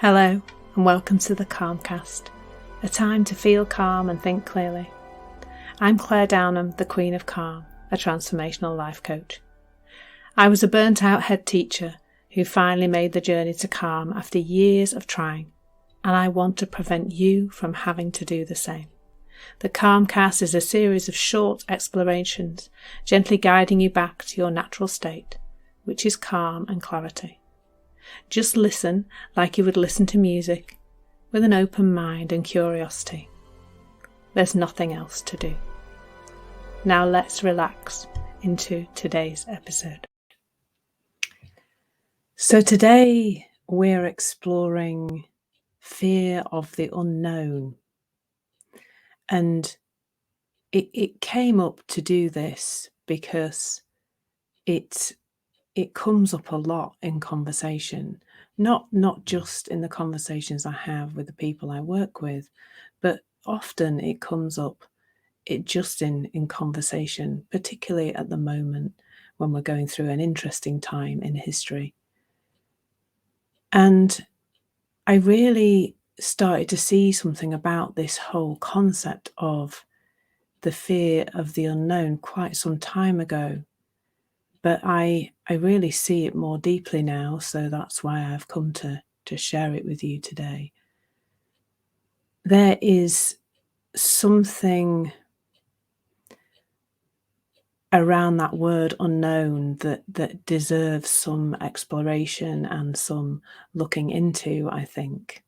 Hello and welcome to the Calmcast, a time to feel calm and think clearly. I'm Claire Downham, the Queen of Calm, a transformational life coach. I was a burnt out head teacher who finally made the journey to calm after years of trying, and I want to prevent you from having to do the same. The Calmcast is a series of short explorations, gently guiding you back to your natural state, which is calm and clarity. Just listen like you would listen to music, with an open mind and curiosity. There's nothing else to do. Now let's relax into today's episode. So today we're exploring fear of the unknown. And it came up to do this because it comes up a lot in conversation, not just in the conversations I have with the people I work with, but often it comes up in conversation, particularly at the moment when we're going through an interesting time in history. And I really started to see something about this whole concept of the fear of the unknown quite some time ago. But I really see it more deeply now, so that's why I've come to share it with you today. There is something around that word unknown that deserves some exploration and some looking into, I think.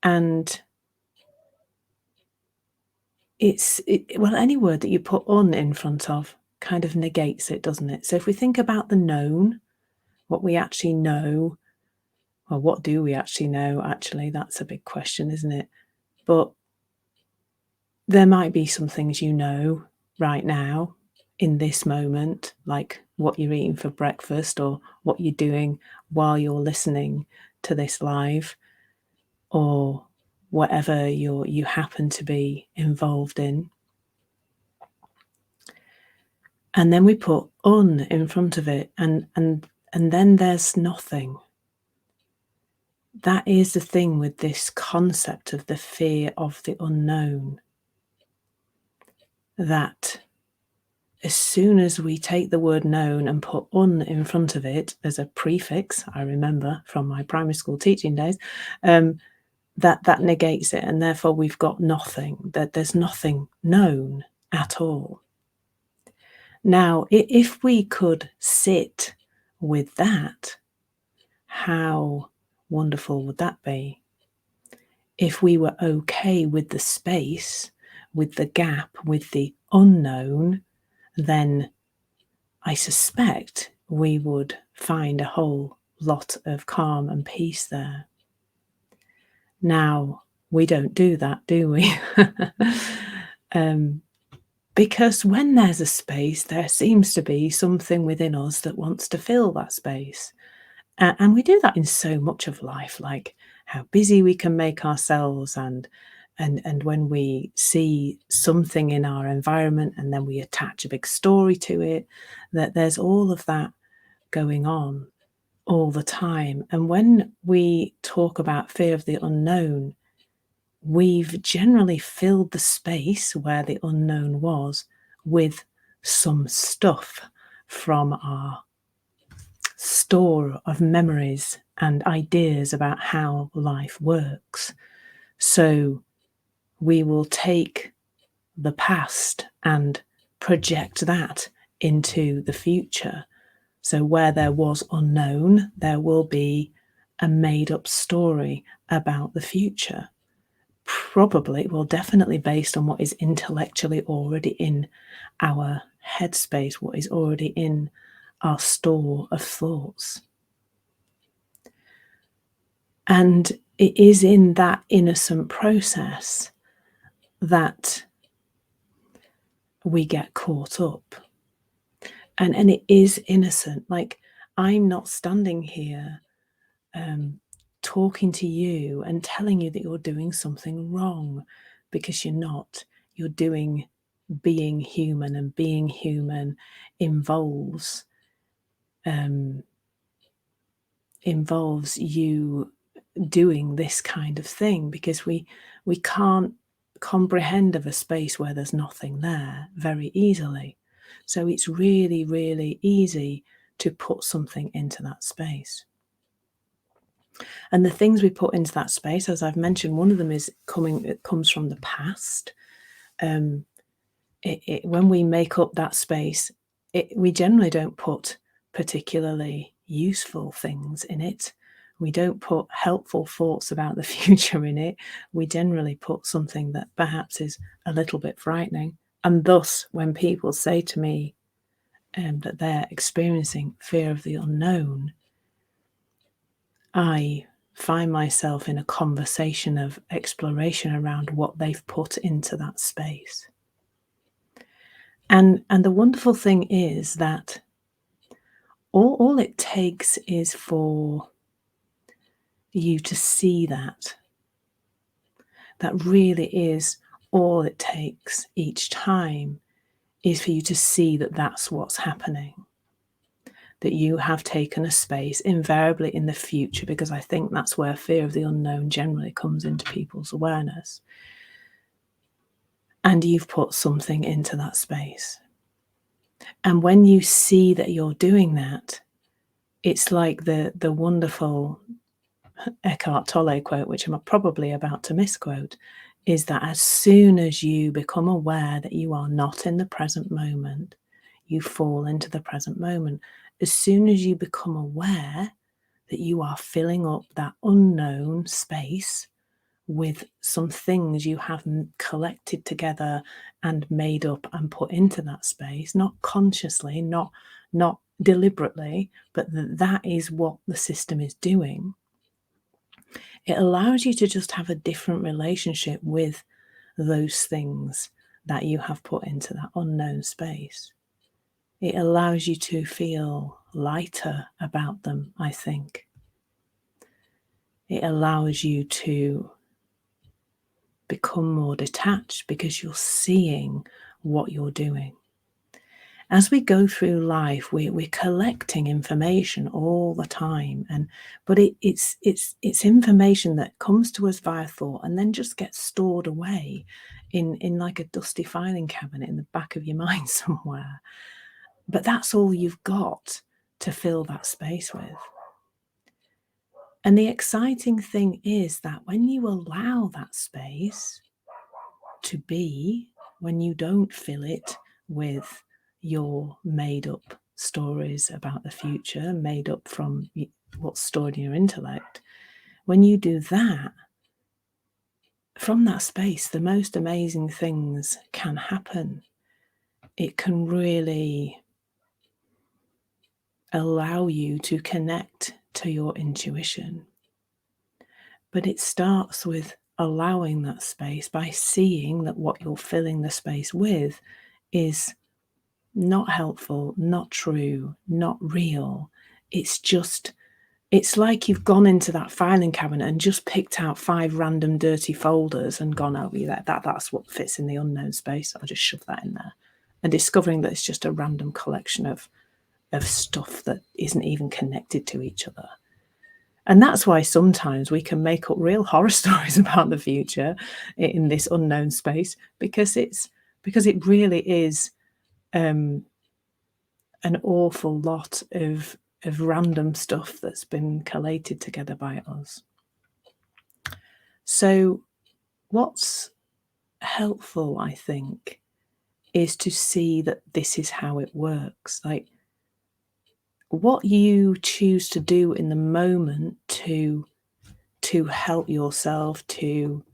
And any word that you put "un" in front of kind of negates it, doesn't it? So if we think about the known, what we actually know, well, what do we actually know? Actually, that's a big question, isn't it? But there might be some things you know right now in this moment, like what you're eating for breakfast or what you're doing while you're listening to this live, or whatever you happen to be involved in. And then we put "un" in front of it, and then there's nothing. That is the thing with this concept of the fear of the unknown, that as soon as we take the word known and put "un" in front of it as a prefix, I remember from my primary school teaching days, that negates it, and therefore we've got nothing, that there's nothing known at all. Now, if we could sit with that, how wonderful would that be? If we were okay with the space, with the gap, with the unknown, then I suspect we would find a whole lot of calm and peace there. Now, we don't do that, do we? Because when there's a space, there seems to be something within us that wants to fill that space. And we do that in so much of life, like how busy we can make ourselves, and when we see something in our environment and then we attach a big story to it, that there's all of that going on all the time. And when we talk about fear of the unknown, we've generally filled the space where the unknown was with some stuff from our store of memories and ideas about how life works. So we will take the past and project that into the future. So where there was unknown, there will be a made-up story about the future. Probably, well, definitely based on what is intellectually already in our headspace, what is already in our store of thoughts. And it is in that innocent process that we get caught up. And it is innocent. Like, I'm not standing here talking to you and telling you that you're doing something wrong, because you're not. You're doing being human, and being human involves you doing this kind of thing, because we can't comprehend of a space where there's nothing there very easily. So it's really, really easy to put something into that space. And the things we put into that space, as I've mentioned, one of them is it comes from the past. Um, when we make up that space, we generally don't put particularly useful things in it. We don't put helpful thoughts about the future in it. We generally put something that perhaps is a little bit frightening. And thus, when people say to me that they're experiencing fear of the unknown, I find myself in a conversation of exploration around what they've put into that space. And the wonderful thing is that all it takes is for you to see that. That really is all it takes each time, is for you to see that that's what's happening. That you have taken a space, invariably in the future, because I think that's where fear of the unknown generally comes into people's awareness. And you've put something into that space. And when you see that you're doing that, it's like the wonderful Eckhart Tolle quote, which I'm probably about to misquote, is that as soon as you become aware that you are not in the present moment, you fall into the present moment. As soon as you become aware that you are filling up that unknown space with some things you have collected together and made up and put into that space, not consciously, not deliberately, but that is what the system is doing. It allows you to just have a different relationship with those things that you have put into that unknown space. It allows you to feel lighter about them, I think. It allows you to become more detached because you're seeing what you're doing. As we go through life, we're collecting information all the time, but it's information that comes to us via thought and then just gets stored away in like a dusty filing cabinet in the back of your mind somewhere. But that's all you've got to fill that space with. And the exciting thing is that when you allow that space to be, when you don't fill it with your made up stories about the future, made up from what's stored in your intellect, when you do that, from that space, the most amazing things can happen. It can really allow you to connect to your intuition. But it starts with allowing that space by seeing that what you're filling the space with is not helpful, not true, not real. It's like you've gone into that filing cabinet and just picked out 5 random dirty folders and gone, oh, yeah, that's what fits in the unknown space. I'll just shove that in there. And discovering that it's just a random collection of stuff that isn't even connected to each other. And that's why sometimes we can make up real horror stories about the future in this unknown space, because it really is an awful lot of random stuff that's been collated together by us. So what's helpful, I think, is to see that this is how it works. Like, what you choose to do in the moment to help yourself, to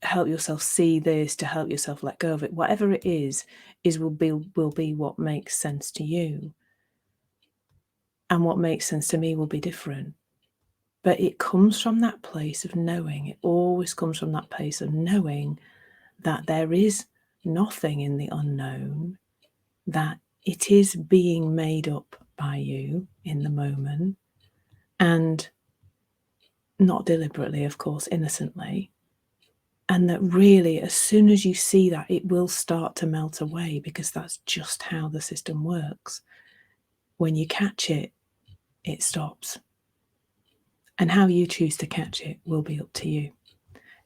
help yourself see this, to help yourself let go of it, whatever it is will be what makes sense to you. And what makes sense to me will be different. But it comes from that place of knowing. It always comes from that place of knowing that there is nothing in the unknown, that it is being made up by you in the moment, and not deliberately, of course, innocently. And that really, as soon as you see that, it will start to melt away, because that's just how the system works. When you catch it, it stops. And how you choose to catch it will be up to you.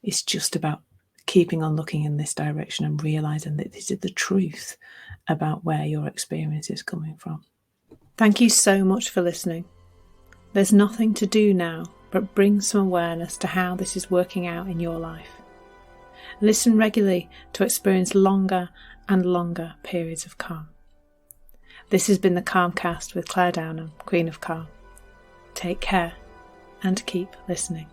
It's just about keeping on looking in this direction and realising that this is the truth about where your experience is coming from. Thank you so much for listening. There's nothing to do now but bring some awareness to how this is working out in your life. Listen regularly to experience longer and longer periods of calm. This has been the Calmcast with Claire Downham, Queen of Calm. Take care and keep listening.